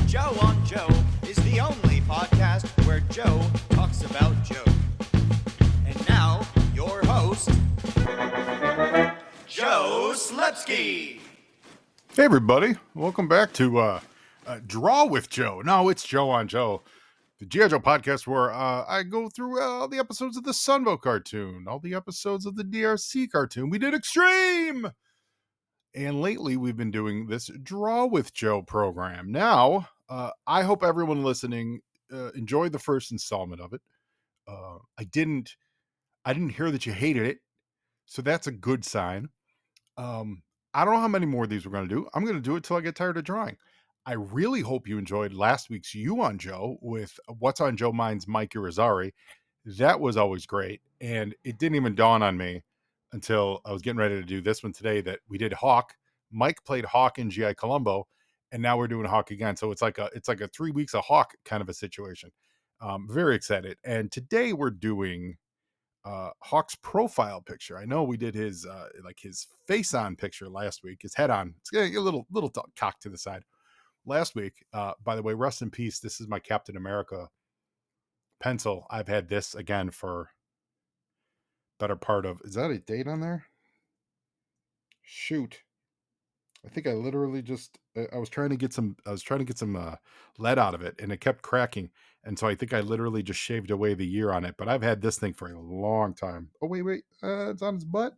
Joe on Joe is the only podcast where Joe talks about Joe. And now, your host, Joe Slepsky. Hey everybody, welcome back to Draw with Joe. No, it's Joe on Joe, the GIJOE podcast where I go through all the episodes of the Sunbow cartoon, all the episodes of the DRC cartoon. We did Extreme! And lately we've been doing this Draw with Joe program. Now, I hope everyone listening enjoyed the first installment of it. I didn't hear that you hated it, so that's a good sign. I don't know how many more of these we're going to do. I'm going to do it till I get tired of drawing. I really hope you enjoyed last week's You on Joe with What's on Joe Mind's Mike Irizarry. That was always great. And it didn't even dawn on me until I was getting ready to do this one today that we did Hawk. Mike played Hawk in GI Columbo, and now we're doing Hawk again. So it's like a 3 weeks of Hawk kind of a situation. Very excited. And today we're doing Hawk's profile picture. I know we did his his face on picture last week, his head on. It's getting a little cocked to the side. Last week, by the way, rest in peace. This is my Captain America pencil. I've had this again for better part of, is that a date on there? Shoot. I think I literally just I was trying to get some lead out of it and it kept cracking. And so I think I literally just shaved away the year on it, but I've had this thing for a long time. Oh wait. It's on his butt.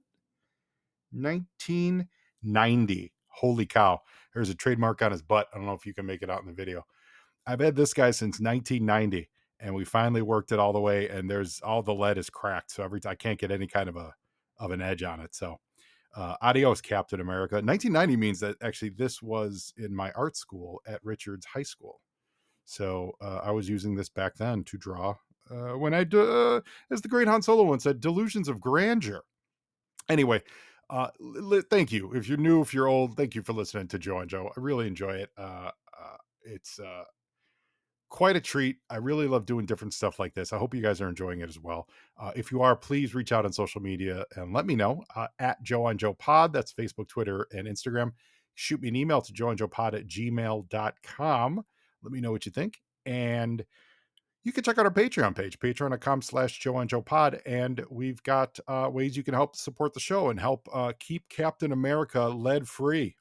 1990. Holy cow. There's a trademark on his butt. I don't know if you can make it out in the video. I've had this guy since 1990 and we finally worked it all the way and there's all the lead is cracked. So I can't get any kind of an edge on it. So adios, Captain America. 1990 means that actually this was in my art school at Richards High School. So I was using this back then to draw when I do, as the great Han Solo once said, delusions of grandeur. Anyway, thank you. If you're new, if you're old, thank you for listening to Joe and Joe. I really enjoy it. It's quite a treat. I really love doing different stuff like this. I hope you guys are enjoying it as well. If you are, please reach out on social media and let me know at Joe on Joe Pod. That's Facebook, Twitter, and Instagram. Shoot me an email to joeandjoepod@gmail.com. Let me know what you think. And you can check out our Patreon page, patreon.com/Joe on Joe Pod. And we've got ways you can help support the show and help keep Captain America lead free.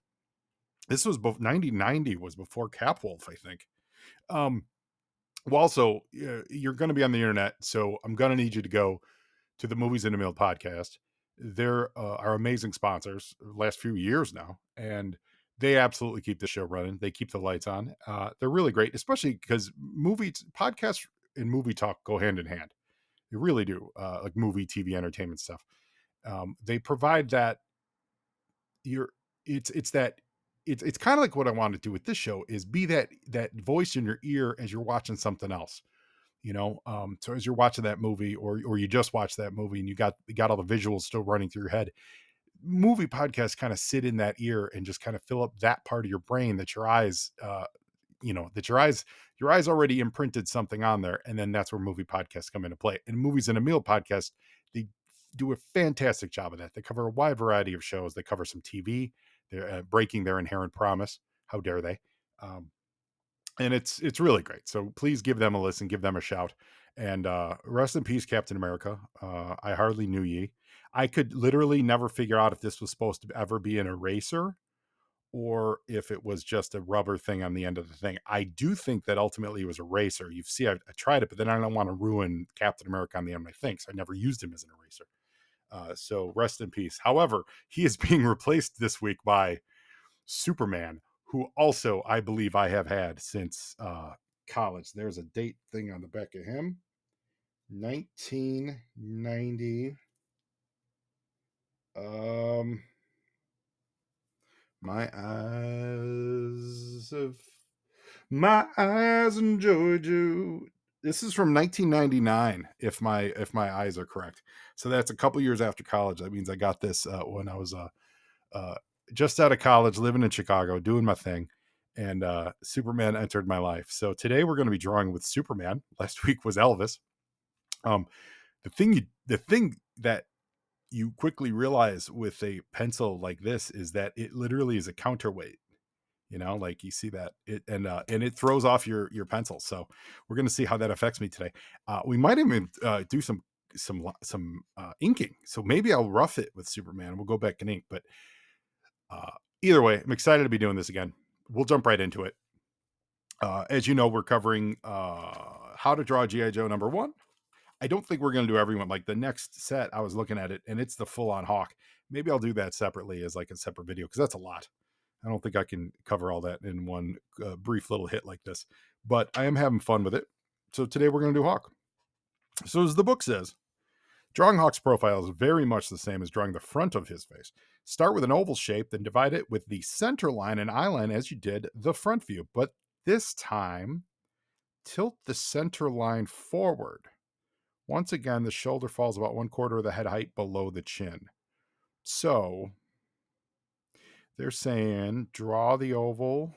This was 1990 was before Capwolf, I think. Well, also, you're going to be on the internet, so I'm going to need you to go to the Movies in a Meal podcast. They're our amazing sponsors the last few years now, and they absolutely keep the show running. They keep the lights on. They're really great, especially because podcasts and movie talk go hand in hand. They really do, like movie, TV, entertainment stuff. They provide that. It's kind of like what I want to do with this show is be that voice in your ear as you're watching something else, so as you're watching that movie or you just watched that movie and you got all the visuals still running through your head, movie podcasts kind of sit in that ear and just kind of fill up that part of your brain that your eyes your eyes already imprinted something on there. And then that's where movie podcasts come into play. And Movies in a Meal podcast, they do a fantastic job of that. They cover a wide variety of shows. They cover some TV. They're breaking their inherent promise. How dare they? And it's really great. So please give them a listen, give them a shout. And rest in peace, Captain America. I hardly knew ye. I could literally never figure out if this was supposed to ever be an eraser or if it was just a rubber thing on the end of the thing. I do think that ultimately it was a eraser. You see, I tried it, but then I don't want to ruin Captain America on the end of my thing. So I never used him as an eraser. So rest in peace. However, he is being replaced this week by Superman, who also I believe I have had since college. There's a date thing on the back of him. 1990. My eyes enjoyed you. This is from 1999, if my eyes are correct. So that's a couple years after college. That means I got this when I was just out of college, living in Chicago, doing my thing, and Superman entered my life. So today we're going to be drawing with Superman. Last week was Elvis. The thing that you quickly realize with a pencil like this is that it literally is a counterweight. Like you see that and it throws off your pencil. So we're going to see how that affects me today. We might even do some inking. So maybe I'll rough it with Superman and we'll go back and ink. But either way, I'm excited to be doing this again. We'll jump right into it. As you know, we're covering How to Draw G.I. Joe #1. I don't think we're going to do everyone. Like the next set, I was looking at it and it's the full on Hawk. Maybe I'll do that separately as like a separate video because that's a lot. I don't think I can cover all that in one brief little hit like this, but I am having fun with it. So today we're going to do Hawk. So as the book says, drawing Hawk's profile is very much the same as drawing the front of his face. Start with an oval shape, then divide it with the center line and eye line as you did the front view. But this time, tilt the center line forward. Once again, the shoulder falls about 1/4 of the head height below the chin. So they're saying draw the oval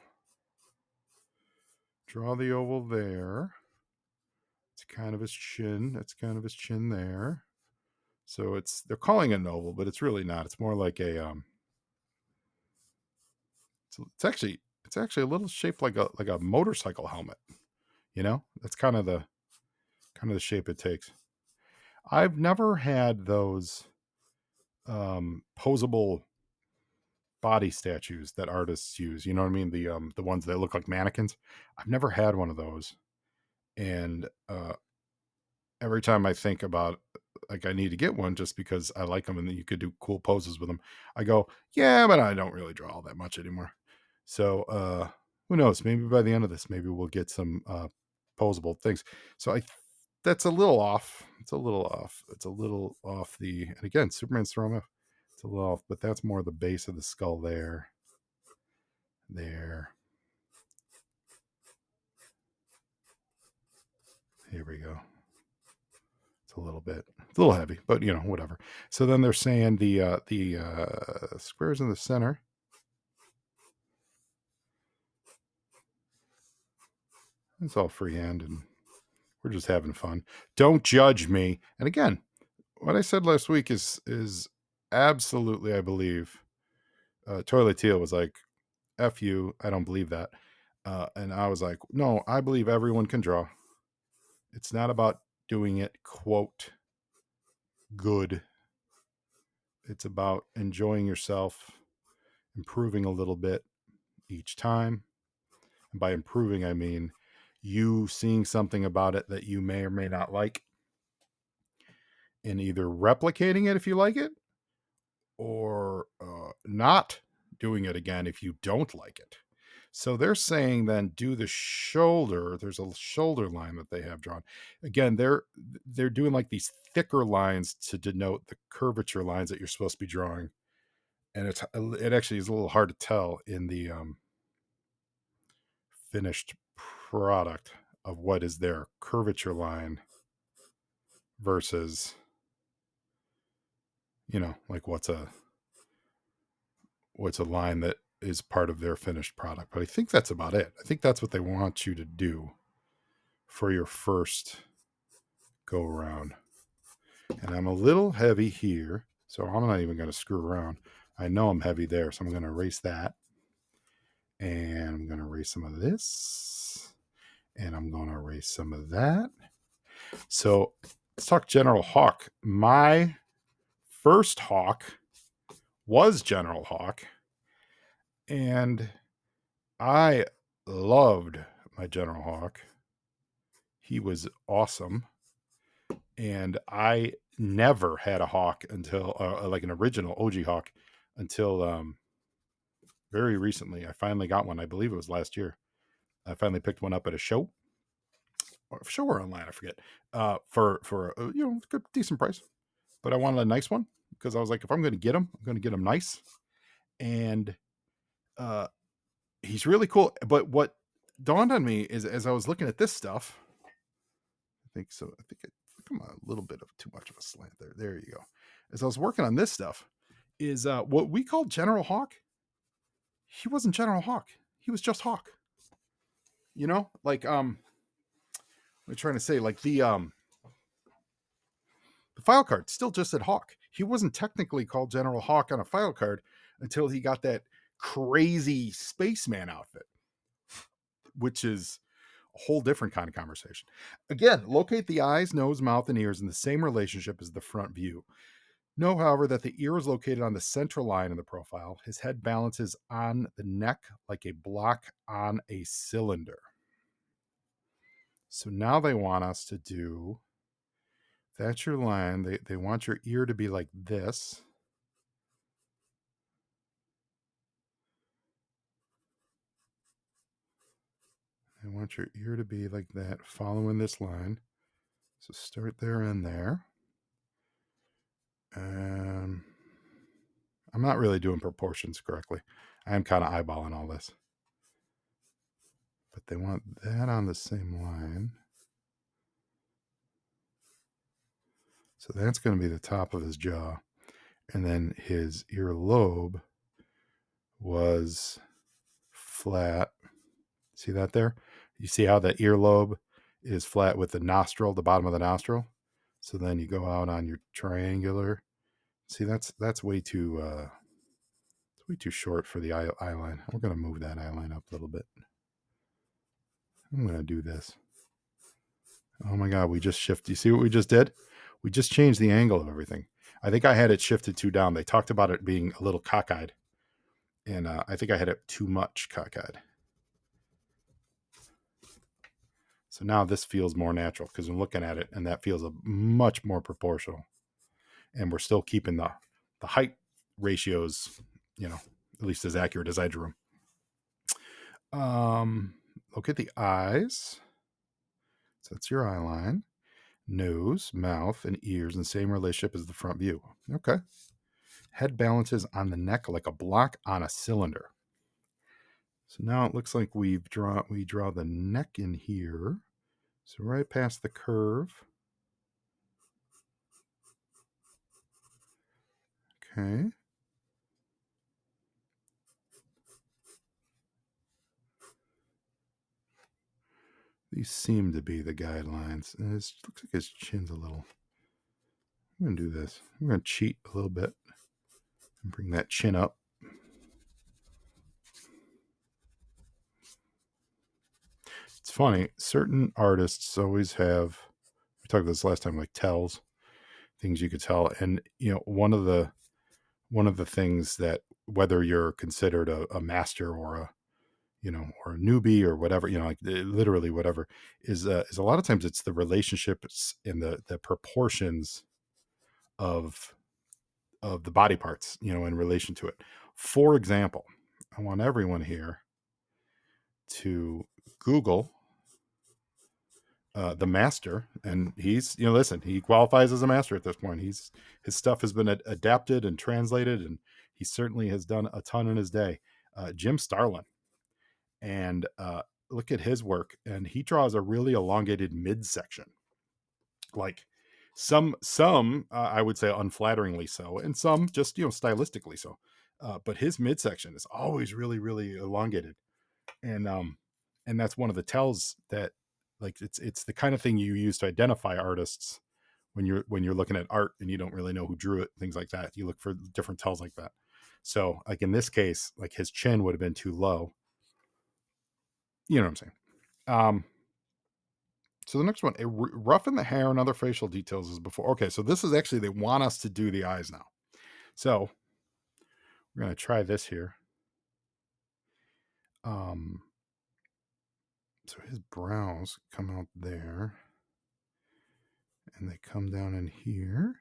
there. It's kind of his chin. That's kind of his chin there. So they're calling it an oval, but it's really not. It's more like a it's actually a little shaped like a motorcycle helmet. That's kind of the shape it takes. I've never had those posable body statues that artists use. You know what I mean? The ones that look like mannequins. I've never had one of those. And every time I think about like I need to get one just because I like them and you could do cool poses with them, I go, yeah, but I don't really draw all that much anymore. So who knows? Maybe by the end of this, maybe we'll get some posable things. So that's a little off. It's a little off. It's a little off and again, Superman's throwing off. It's a little off, but that's more the base of the skull there. There. Here we go. It's a little heavy, but whatever. So then they're saying the squares in the center. It's all freehand and we're just having fun. Don't judge me. And again, what I said last week is absolutely, I believe, Toilet Teal was like, F you, I don't believe that. And I was like, no, I believe everyone can draw. It's not about doing it, quote, good. It's about enjoying yourself, improving a little bit each time. And by improving, I mean you seeing something about it that you may or may not like and either replicating it if you like it or not doing it again if you don't like it. So they're saying then do the shoulder. There's a shoulder line that they have drawn. Again, they're doing like these thicker lines to denote the curvature lines that you're supposed to be drawing. And it actually is a little hard to tell in the finished product of what is their curvature line versus like what's a line that is part of their finished product. But I think that's about it. I think that's what they want you to do for your first go around. And I'm a little heavy here, so I'm not even going to screw around. I know I'm heavy there, so I'm going to erase that. And I'm going to erase some of this. And I'm going to erase some of that. So let's talk General Hawk. My first Hawk was General Hawk. And I loved my General Hawk. He was awesome. And I never had a Hawk until, like an original OG Hawk, until very recently. I finally got one. I believe it was last year. I finally picked one up at a show. Or online, I forget. For a good, decent price. But I wanted a nice one because I was like, if I'm going to get him, I'm going to get him nice. And he's really cool. But what dawned on me is as I was looking at this stuff, I think I'm a little bit of too much of a slant there. There you go. As I was working on this stuff, is what we call General Hawk. He wasn't General Hawk. He was just Hawk. Like I'm trying to say, like the file card still just said Hawk. He wasn't technically called General Hawk on a file card until he got that crazy spaceman outfit, which is a whole different kind of conversation. Again, locate the eyes, nose, mouth, and ears in the same relationship as the front view. Know, however, that the ear is located on the central line of the profile. His head balances on the neck like a block on a cylinder. So now they want us to do, that's your line. They want your ear to be like this. They want your ear to be like that, following this line. So start there and there. I'm not really doing proportions correctly. I am kind of eyeballing all this. But they want that on the same line. So that's going to be the top of his jaw. And then his earlobe was flat. See that there? You see how the earlobe is flat with the nostril, the bottom of the nostril? So then you go out on your triangular. See, that's way too it's way too short for the eye line. We're going to move that eye line up a little bit. I'm going to do this. Oh my God, we just shifted. You see what we just did? We just changed the angle of everything. I think I had it shifted too down. They talked about it being a little cockeyed. And I think I had it too much cockeyed. So now this feels more natural because I'm looking at it and that feels a much more proportional. And we're still keeping the height ratios, at least as accurate as I drew them. Look at the eyes. So that's your eye line. Nose, mouth, and ears in the same relationship as the front view. Okay. Head balances on the neck like a block on a cylinder. So now it looks like we draw the neck in here. So right past the curve. Okay. These seem to be the guidelines. And it looks like his chin's a little. I'm going to do this. I'm going to cheat a little bit and bring that chin up. It's funny. Certain artists always have, we talked about this last time, like tells, things you could tell. And, one of the things that, whether you're considered a master or a newbie or whatever, like literally whatever, is a lot of times it's the relationships and the proportions of the body parts, in relation to it. For example, I want everyone here to Google the master, and he's, listen, he qualifies as a master at this point. His stuff has been adapted and translated, and he certainly has done a ton in his day. Jim Starlin. And look at his work, and he draws a really elongated midsection, like some I would say unflatteringly so, and some just stylistically so. But his midsection is always really, really elongated, and that's one of the tells that, like, it's the kind of thing you use to identify artists when you're looking at art and you don't really know who drew it, things like that. You look for different tells like that. So, like in this case, like his chin would have been too low. You know what I'm saying? So the next one, roughen the hair and other facial details as before. Okay, so this is actually, they want us to do the eyes now. So we're going to try this here. So his brows come out there and they come down in here.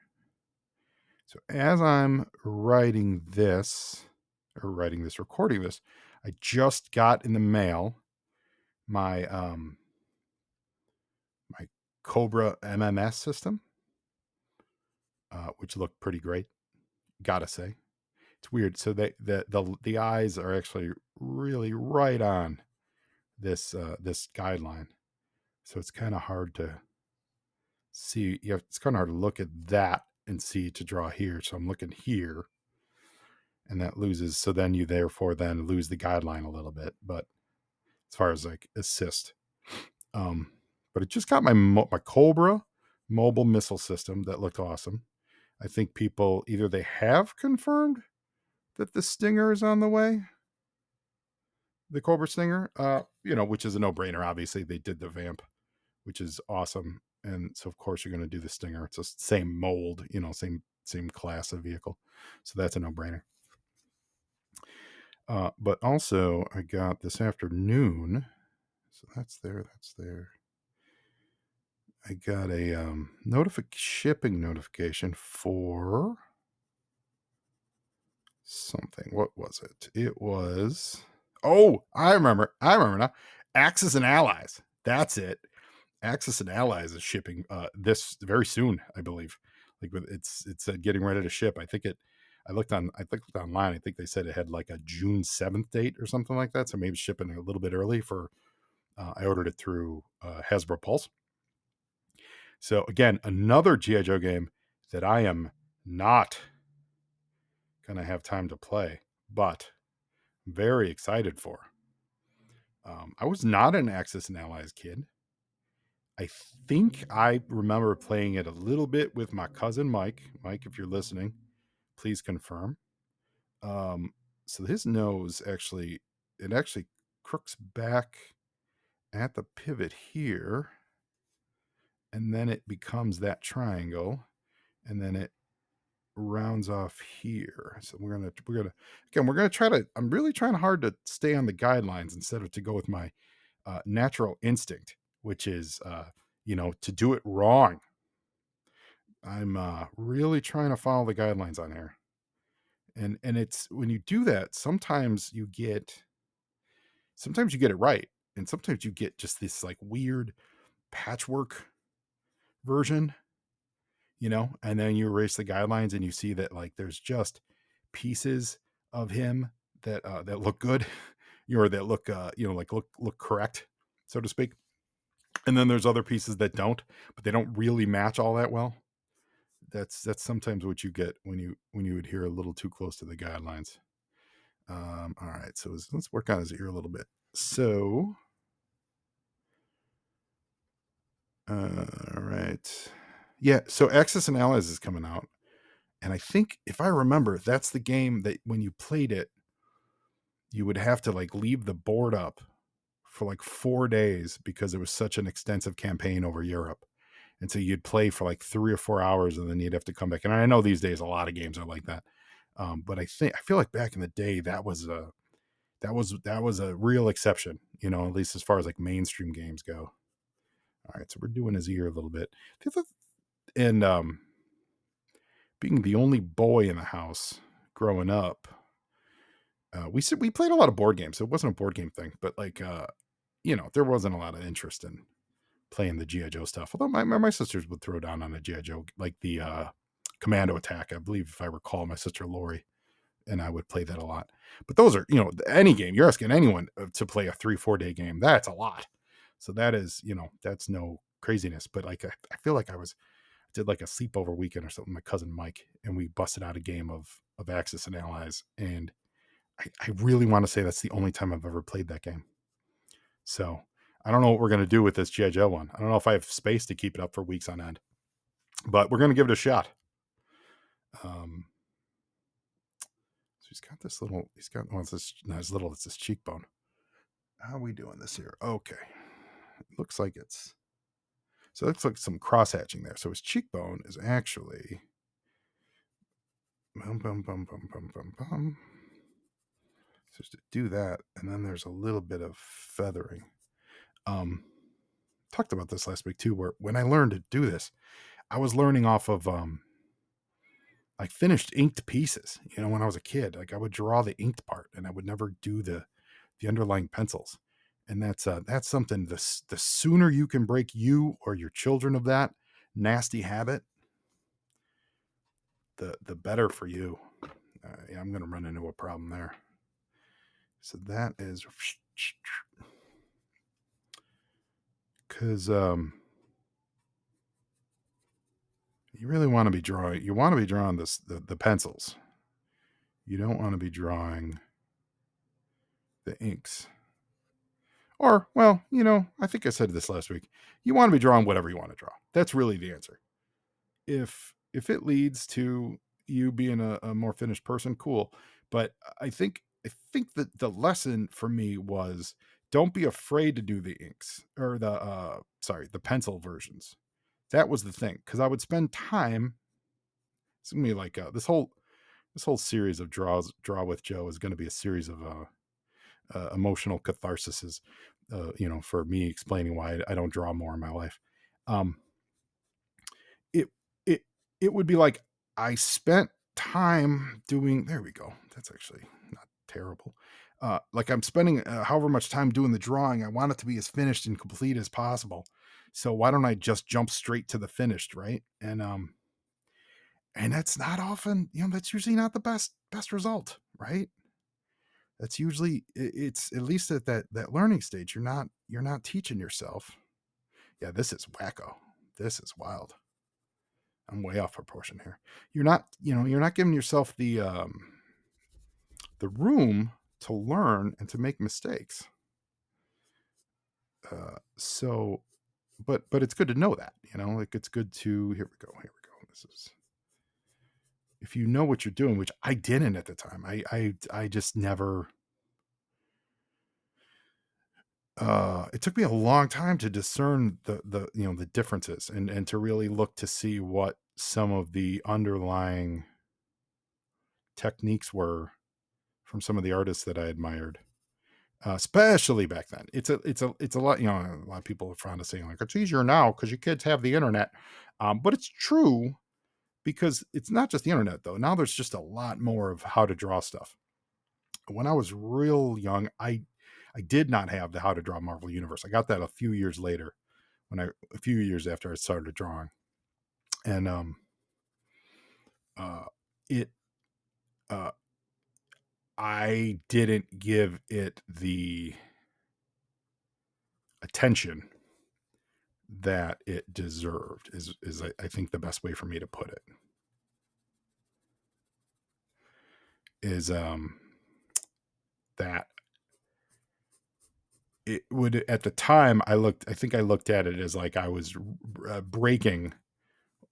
So as I'm recording this, I just got in the mail my my Cobra MMS system, which looked pretty great, gotta say. It's weird. So the eyes are actually really right on this guideline. So it's kind of hard to see. It's kind of hard to look at that and see to draw here. So I'm looking here, and that loses. So then you therefore then lose the guideline a little bit. But as far as like assist, but it just got my Cobra mobile missile system that looked awesome. I think people either they have confirmed that the Stinger is on the way, the Cobra Stinger, which is a no-brainer. Obviously, they did the Vamp, which is awesome, and so of course you're going to do the Stinger. It's the same mold, same class of vehicle, so that's a no-brainer. But also, I got this afternoon. So that's there. I got a shipping notification for something. What was it? It was. Oh, I remember now. Axis and Allies. That's it. Axis and Allies is shipping this very soon, I believe. Like it's getting ready to ship. I looked online. I think they said it had like a June 7th date or something like that. So maybe shipping a little bit early for. I ordered it through Hasbro Pulse. So again, another GI Joe game that I am not gonna have time to play, but very excited for. I was not an Axis and Allies kid. I think I remember playing it a little bit with my cousin Mike. Mike, if you're listening, please confirm. So his nose actually crooks back at the pivot here, and then it becomes that triangle, and then it rounds off here. So we're gonna try to. I'm really trying hard to stay on the guidelines instead of to go with my natural instinct, which is to do it wrong. I'm really trying to follow the guidelines on here, and it's when you do that, sometimes you get it right, and sometimes you get just this like weird patchwork version, and then you erase the guidelines and you see that like there's just pieces of him that look good, or that look like look correct, so to speak, and then there's other pieces that don't, but they don't really match all that well. That's sometimes what you get when you adhere a little too close to the guidelines. All right, so let's work on his ear a little bit. So, all right, yeah. So Axis and Allies is coming out, and I think if I remember, that's the game that when you played it, you would have to like leave the board up for like 4 days because it was such an extensive campaign over Europe. And so you'd play for like 3 or 4 hours and then you'd have to come back. And I know these days a lot of games are like that. But I feel like back in the day that was a real exception, at least as far as like mainstream games go. All right, so we're doing his ear a little bit. And being the only boy in the house growing up, we played a lot of board games. So it wasn't a board game thing, but like there wasn't a lot of interest in playing the GI Joe stuff. Although my sisters would throw down on a GI Joe, like the Commando Attack. I believe, if I recall, my sister Lori and I would play that a lot. But those are, any game you're asking anyone to play a 3-4 day game, that's a lot. So that is, that's no craziness. But like I feel like I did like a sleepover weekend or something. My cousin Mike and we busted out a game of Axis and Allies, and I really want to say that's the only time I've ever played that game. So I don't know what we're going to do with this GI Joe one. I don't know if I have space to keep it up for weeks on end, but we're going to give it a shot. So he's got this little, it's this cheekbone. How are we doing this here? Okay. It looks like so it looks like some cross hatching there. So his cheekbone is actually, so just to do that. And then there's a little bit of feathering. Talked about this last week too, where when I learned to do this, I was learning off of like finished inked pieces. When I was a kid, like I would draw the inked part and I would never do the underlying pencils. And that's something, the sooner you can break you or your children of that nasty habit, the better for you. I'm going to run into a problem there. So that is because you really want to be drawing. You want to be drawing the pencils. You don't want to be drawing the inks. Or, well, I think I said this last week. You want to be drawing whatever you want to draw. That's really the answer. If it leads to you being a more finished person, cool. But I think think that the lesson for me was don't be afraid to do the inks or the pencil versions. That was the thing, because I would spend time. It's gonna be like this whole series of draw with Joe is going to be a series of emotional catharsises, for me explaining why I don't draw more in my life. Um, it it it would be like I spent time doing. There we go. That's actually not terrible. Like I'm spending however much time doing the drawing. I want it to be as finished and complete as possible. So why don't I just jump straight to the finished, right? And that's not often, that's usually not the best result, right? That's usually it's at least at that learning stage. You're not teaching yourself. Yeah, this is wacko. This is wild. I'm way off proportion here. You're not giving yourself the room to learn and to make mistakes. So, but it's good to know that, like it's good to, here we go. This is, if you know what you're doing, which I didn't at the time. I just never, it took me a long time to discern the differences and to really look to see what some of the underlying techniques were from some of the artists that I admired, especially back then. It's a lot. A lot of people are fond of saying like it's easier now because your kids have the internet, but it's true because it's not just the internet though. Now there's just a lot more of how to draw stuff. When I was real young, I did not have the How to Draw Marvel Universe. I got that a few years later, a few years after I started drawing, and uh, it uh, I didn't give it the attention that it deserved. Is I think the best way for me to put it is that it would, at the time I think I looked at it as like I was breaking,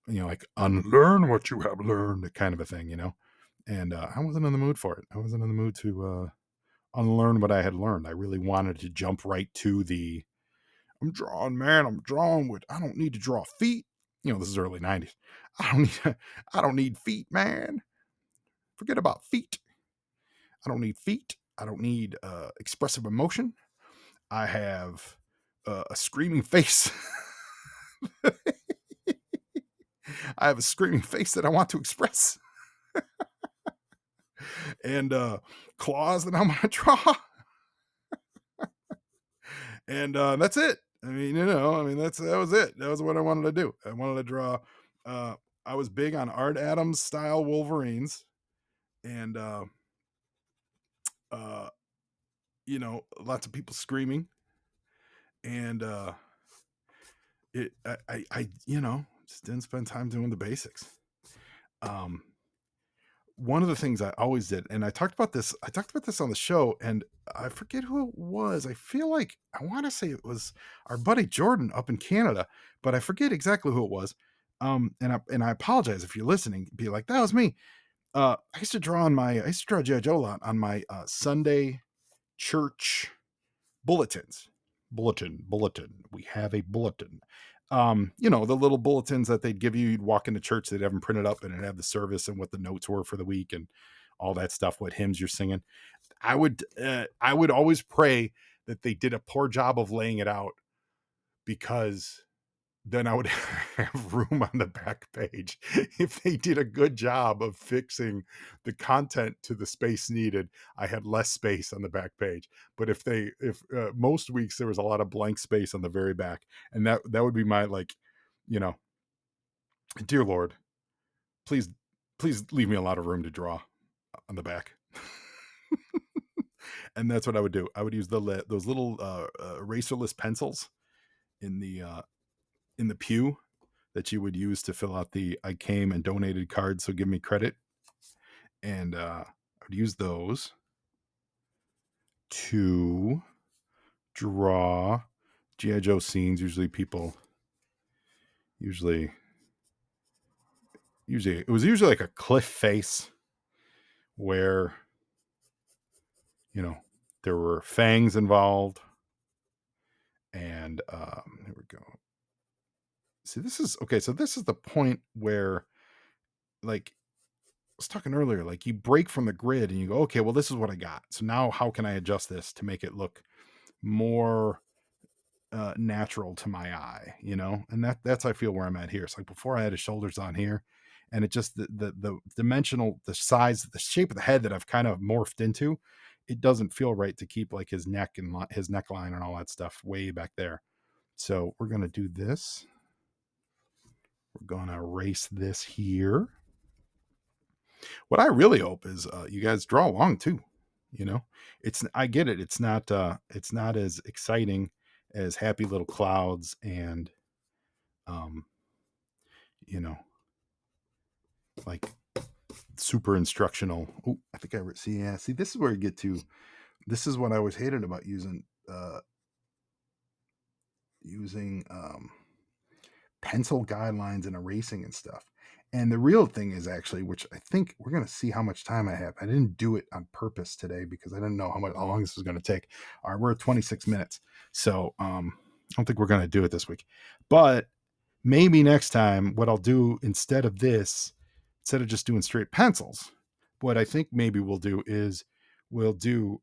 like unlearn what you have learned kind of a thing, and I wasn't in the mood for it. I wasn't in the mood to unlearn what I had learned. I really wanted to jump right to the I'm drawing, man. I'm drawing with. I don't need to draw feet. This is early '90s. I don't need. I don't need feet, man. Forget about feet. I don't need feet. I don't need expressive emotion. I have a screaming face. I have a screaming face that I want to express, and claws that I'm gonna draw, and that's it. I mean, that was it. That was what I wanted to do. I wanted to draw. Uh, I was big on Art Adams style Wolverines, and uh, lots of people screaming, and just didn't spend time doing the basics. Um, one of the things I always did, and I talked about this on the show, and I forget who it was. I feel like I want to say it was our buddy Jordan up in Canada, but I forget exactly who it was. And I apologize if you're listening. Be like, that was me. I used to draw GIJOE a lot on my Sunday church bulletins. Bulletin. We have a bulletin. The little bulletins that they'd give you. You'd walk into church, they'd have them printed up, and it'd have the service and what the notes were for the week and all that stuff, what hymns you're singing. I would always pray that they did a poor job of laying it out, because then I would have room on the back page. If they did a good job of fixing the content to the space needed, I had less space on the back page. But if most weeks there was a lot of blank space on the very back, and that would be my, like, dear Lord, please leave me a lot of room to draw on the back. And that's what I would do. I would use those little eraserless pencils in the pew that you would use to fill out the I came and donated card, so give me credit. And I would use those to draw G.I. Joe scenes. Usually it was usually like a cliff face where there were fangs involved. And here we go. See, this is okay. So this is the point where, like I was talking earlier, like you break from the grid and you go, okay, well, this is what I got. So now how can I adjust this to make it look more natural to my eye, and that's I feel where I'm at here. It's like before I had his shoulders on here, and it just the dimensional, the size, the shape of the head that I've kind of morphed into, it doesn't feel right to keep like his neck and his neckline and all that stuff way back there. So we're gonna do this. We're gonna erase this here. What I really hope is you guys draw along too. I get it. It's not as exciting as happy little clouds and um you know like super instructional. Oh, I think see this is where you get to. This is what I always hated about using pencil guidelines and erasing and stuff. And the real thing is actually, which I think we're going to see how much time I have. I didn't do it on purpose today because I didn't know how long this was going to take. All right, we're at 26 minutes. So I don't think we're going to do it this week. But maybe next time, what I'll do instead of this, instead of just doing straight pencils, what I think maybe we'll do is we'll do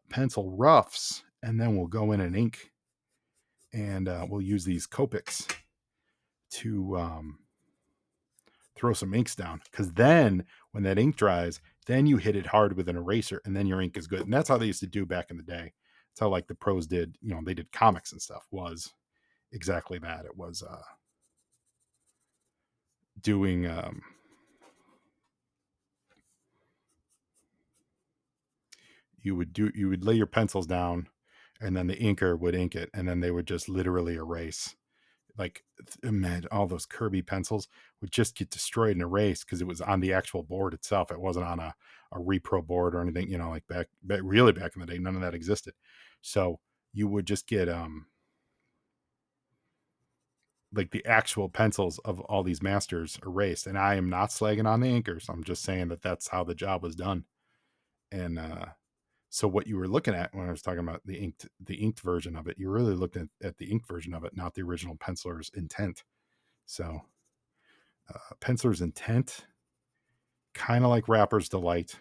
pencil roughs, and then we'll go in and ink, and we'll use these Copics to throw some inks down, because then when that ink dries, then you hit it hard with an eraser, and then your ink is good. And that's how they used to do back in the day. It's how like the pros did, they did comics and stuff, was exactly that. It was doing you would lay your pencils down, and then the inker would ink it, and then they would just literally erase. Like, imagine all those Kirby pencils would just get destroyed and erased because it was on the actual board itself. It wasn't on a repro board or anything, like back really back in the day, none of that existed. So you would just get like the actual pencils of all these masters erased. And I am not slagging on the inkers. I'm just saying that that's how the job was done. And so what you were looking at when I was talking about the inked version of it, you're really looking at the inked version of it, not the original penciler's intent. So penciler's intent, kind of like Rapper's Delight,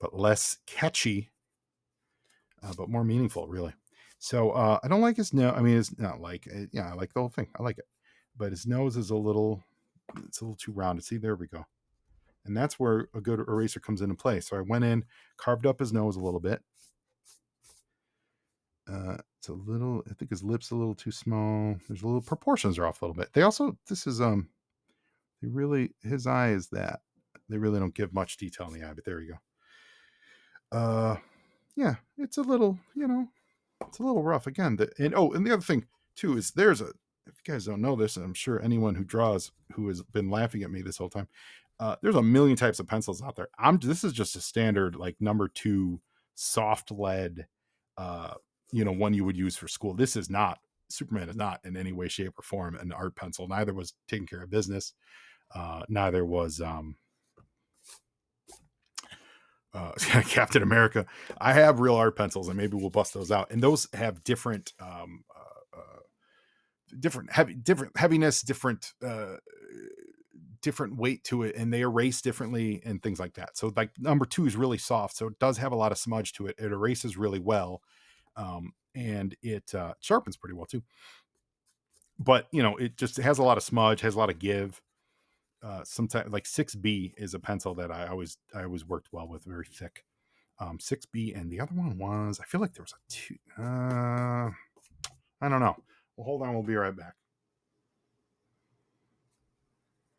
but less catchy, but more meaningful, really. So I don't like his nose. I mean, it's not like, I like the whole thing. I like it. But his nose is it's a little too rounded. See, there we go. And that's where a good eraser comes into play. So I went in, carved up his nose a little bit. It's a little, I think his lips a little too small. There's a little, proportions are off a little bit. They also, this is, his eye is that. They really don't give much detail in the eye, but there you go. Yeah, it's a little, it's a little rough again. And the other thing too is if you guys don't know this, and I'm sure anyone who draws who has been laughing at me this whole time, there's a million types of pencils out there. This is just a standard like number 2 soft lead, one you would use for school. This is not, Superman is not in any way, shape, or form an art pencil. Neither was Taking Care of Business. Neither was Captain America. I have real art pencils, and maybe we'll bust those out. And those have different heaviness, different weight to it, and they erase differently and things like that. So like number 2 is really soft, so it does have a lot of smudge to it. It erases really well, and it sharpens pretty well too. But it just has a lot of smudge, has a lot of give. Sometimes like 6B is a pencil that I always worked well with, very thick. 6B, and the other one was, I feel like there was a 2. I don't know. Well, hold on, we'll be right back.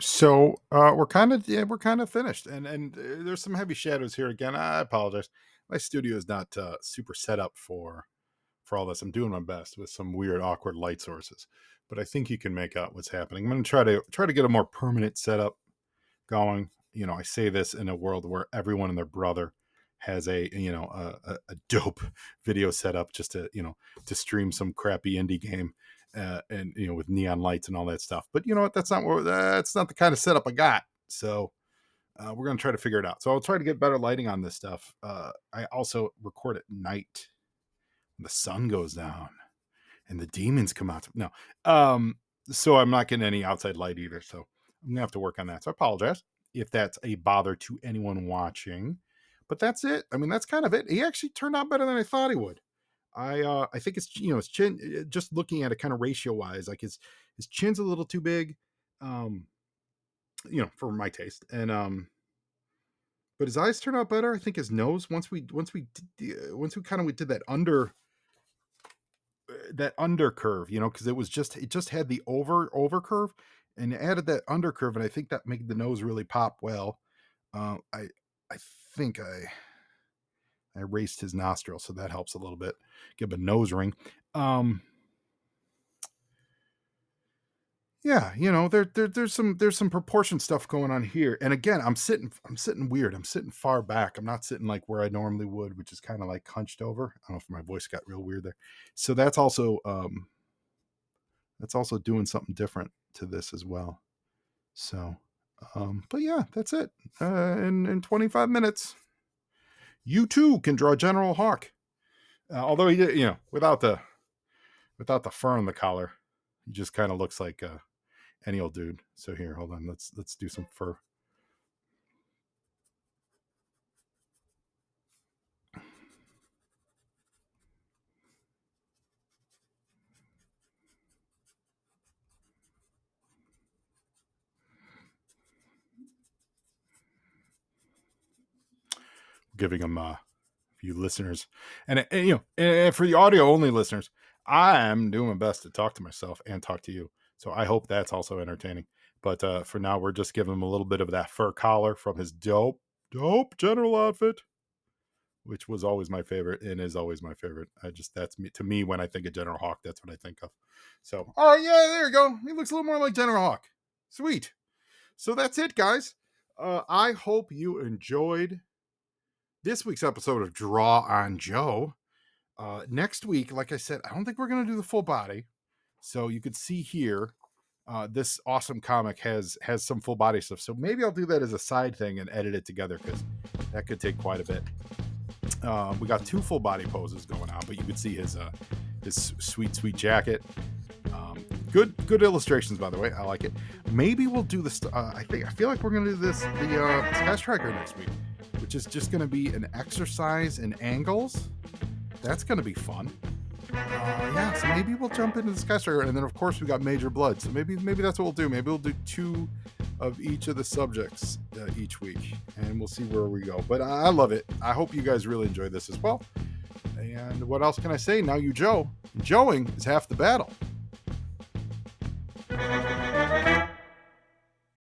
So we're kind of finished, and there's some heavy shadows here again. I apologize. My studio is not super set up for all this. I'm doing my best with some weird, awkward light sources, but I think you can make out what's happening. I'm going to try to get a more permanent setup going. I say this in a world where everyone and their brother has a dope video setup just to stream some crappy indie game, and with neon lights and all that stuff. But you know what? That's not the kind of setup I got. So We're going to try to figure it out. So I'll try to get better lighting on this stuff. I also record at night when the sun goes down and the demons come out. No. So I'm not getting any outside light either. So I'm going to have to work on that. So I apologize if that's a bother to anyone watching. But that's it. I mean, that's kind of it. He actually turned out better than I thought he would. I think it's, his chin, just looking at it kind of ratio wise, like his chin's a little too big, for my taste. And, but his eyes turn out better. I think his nose, once we kind of did that under curve, because it just had the over curve and added that under curve. And I think that made the nose really pop well. I think I raised his nostril, so that helps a little bit. Give him a nose ring. Yeah, there's some proportion stuff going on here. And again, I'm sitting weird. I'm sitting far back. I'm not sitting like where I normally would, which is kind of like hunched over. I don't know if my voice got real weird there. So that's also doing something different to this as well. So, but yeah, that's it. In 25 minutes, you too can draw General Hawk. Although he did, without the fur on the collar, he just kind of looks like any old dude. So here, hold on. Let's do some fur. Giving them a few listeners, and for the audio only listeners, I'm doing my best to talk to myself and talk to you. So I hope that's also entertaining. But for now, we're just giving him a little bit of that fur collar from his dope general outfit, which was always my favorite and is always my favorite. That's me. To me, when I think of General Hawk, that's what I think of. So, all right, yeah, there you go. He looks a little more like General Hawk. Sweet. So that's it, guys. I hope you enjoyed this week's episode of Draw on Joe. Next week, like I said, I don't think we're going to do the full body. So you could see here, this awesome comic has some full body stuff. So maybe I'll do that as a side thing and edit it together, because that could take quite a bit. We got 2 full body poses going on, but you could see his sweet jacket. Good illustrations, by the way. I like it. Maybe we'll do this. I feel like we're going to do the Sky Striker next week, which is just going to be an exercise in angles. That's going to be fun. Yeah, so maybe we'll jump into the Sky Striker, and then of course we got Major Blood. So maybe that's what we'll do. Maybe we'll do 2 of each of the subjects each week, and we'll see where we go. But I love it. I hope you guys really enjoyed this as well. And what else can I say? Now you Joe. Joeing is half the battle.